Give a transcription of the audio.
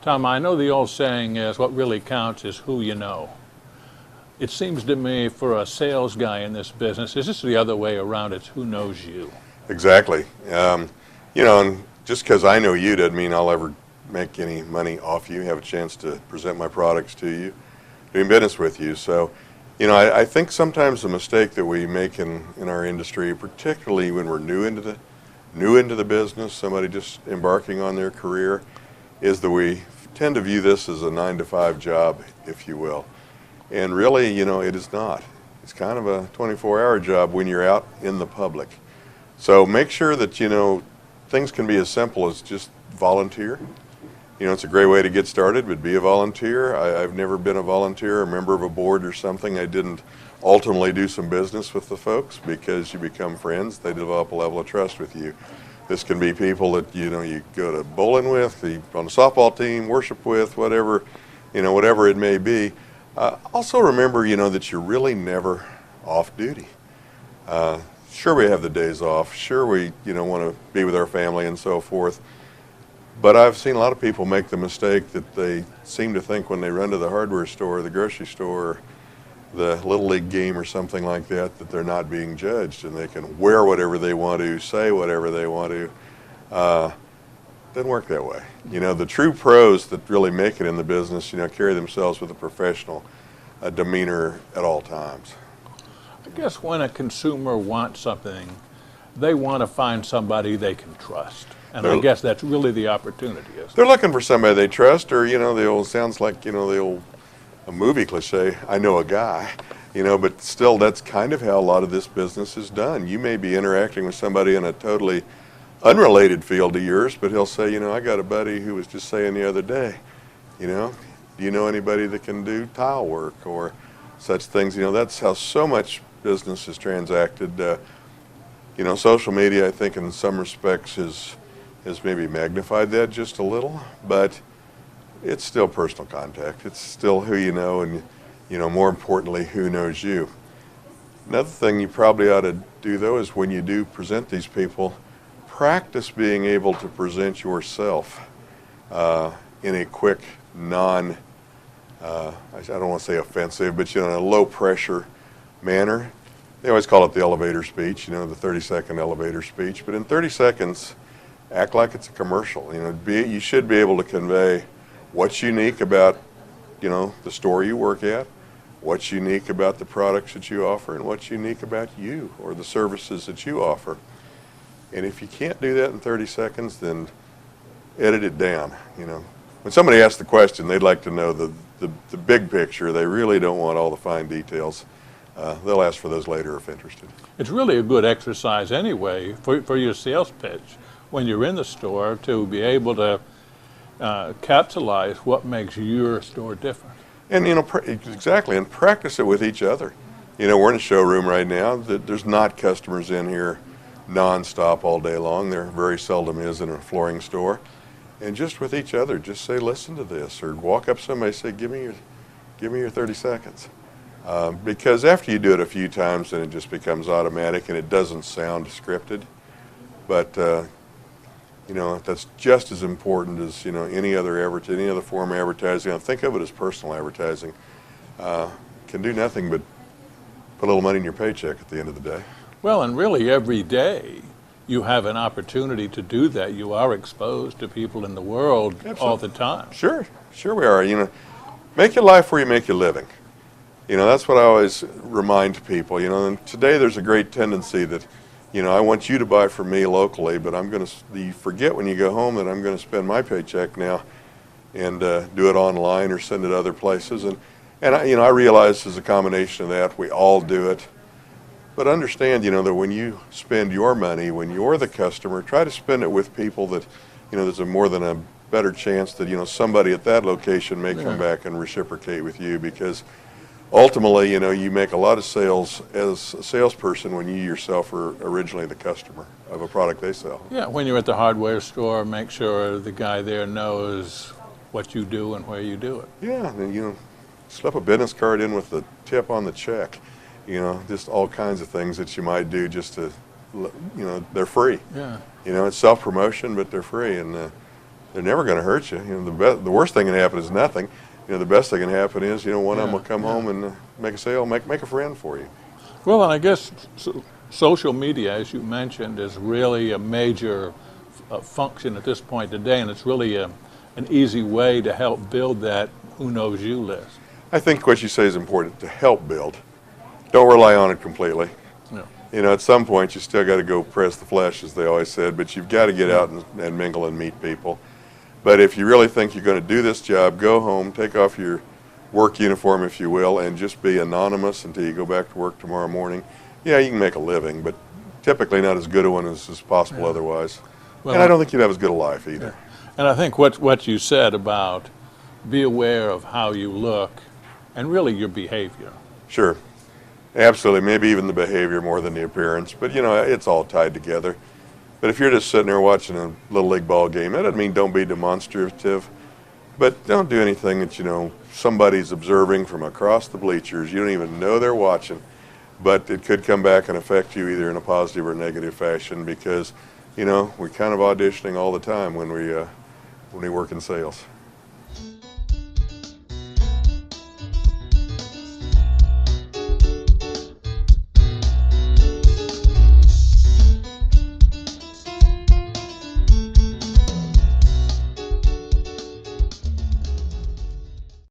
Tom, I know the old saying is what really counts is who you know. It seems to me for a sales guy in this business, it's just the other way around. It's who knows you. Exactly. And just because I know you doesn't mean I'll ever make any money off you, have a chance to present my products to you, doing business with you. So, I think sometimes the mistake that we make in our industry, particularly when we're new into the business, somebody just embarking on their career, is that we tend to view this as a 9-to-5 job, if you will. And really, it is not. It's kind of a 24-hour job when you're out in the public. So make sure that, things can be as simple as just volunteer. It's a great way to get started, but be a volunteer. I've never been a volunteer, a member of a board or something. I didn't ultimately do some business with the folks because you become friends. They develop a level of trust with you. This can be people that, you go to bowling with, on a softball team, worship with, whatever it may be. Also remember, that you're really never off duty. Sure, we have the days off. Sure, we, want to be with our family and so forth. But I've seen a lot of people make the mistake that they seem to think when they run to the hardware store, the grocery store, the Little League game or something like that, that they're not being judged and they can wear whatever they want to, say whatever they want to. Doesn't work that way. The true pros that really make it in the business, carry themselves with a professional demeanor at all times. I guess when a consumer wants something, they want to find somebody they can trust. And I guess that's really the opportunity, isn't it? They're looking for somebody they trust, or, the old, sounds like, the old a movie cliche, I know a guy, but still that's kind of how a lot of this business is done. You may be interacting with somebody in a totally unrelated field to yours, but he'll say, I got a buddy who was just saying the other day, do you know anybody that can do tile work or such things? That's how so much business is transacted. Social media, I think, in some respects has maybe magnified that just a little, but it's still personal contact. It's still who you know and, more importantly, who knows you. Another thing you probably ought to do, though, is when you do present these people, practice being able to present yourself in a quick, I don't want to say offensive, but, in a low-pressure manner. They always call it the elevator speech, the 30-second elevator speech. But in 30 seconds, act like it's a commercial. You should be able to convey what's unique about, the store you work at, what's unique about the products that you offer, and what's unique about you or the services that you offer. And if you can't do that in 30 seconds, then edit it down. When somebody asks the question, they'd like to know the big picture. They really don't want all the fine details. They'll ask for those later if interested. It's really a good exercise anyway for your sales pitch when you're in the store to be able to capitalize what makes your store different. And, exactly, and practice it with each other. We're in a showroom right now. There's not customers in here nonstop all day long. There very seldom is in a flooring store. And just with each other, just say, listen to this, or walk up to somebody and say, give me your 30 seconds. Because after you do it a few times, then it just becomes automatic and it doesn't sound scripted. But, that's just as important as, any other form of advertising. Think of it as personal advertising. Can do nothing but put a little money in your paycheck at the end of the day. Well, and really every day you have an opportunity to do that. You are exposed to people in the world all the time. Sure we are. Make your life where you make your living. That's what I always remind people. And today there's a great tendency that, I want you to buy from me locally, but you forget when you go home that I'm going to spend my paycheck now and do it online or send it other places. And I realize there's a combination of that. We all do it. But understand, that when you spend your money, when you're the customer, try to spend it with people that, there's more than a better chance that, somebody at that location may come back and reciprocate with you, because ultimately, you make a lot of sales as a salesperson when you yourself were originally the customer of a product they sell. Yeah, when you're at the hardware store, make sure the guy there knows what you do and where you do it. Yeah, and slip a business card in with the tip on the check. Just all kinds of things that you might do just to, they're free. Yeah. It's self-promotion, but they're free. And they're never going to hurt you. You know, the worst thing that can happen is nothing. You know, the best thing that can happen is, you know, one of them will come home and make a sale, make a friend for you. Well, and I guess social media, as you mentioned, is really a major function at this point today, and it's really an easy way to help build that who knows you list. I think what you say is important, to help build. Don't rely on it completely. Yeah. You know, at some point you still got to go press the flesh, as they always said, but you've got to get out and mingle and meet people. But if you really think you're going to do this job, go home, take off your work uniform, if you will, and just be anonymous until you go back to work tomorrow morning. Yeah, you can make a living, but typically not as good a one as is possible otherwise. Well, and I don't think you'd have as good a life either. Yeah. And I think what you said about be aware of how you look and really your behavior. Sure. Absolutely. Maybe even the behavior more than the appearance. But, you know, it's all tied together. But if you're just sitting there watching a Little League ball game, that doesn't mean don't be demonstrative. But don't do anything that, you know, somebody's observing from across the bleachers. You don't even know they're watching. But it could come back and affect you either in a positive or negative fashion because, you know, we're kind of auditioning all the time when we work in sales.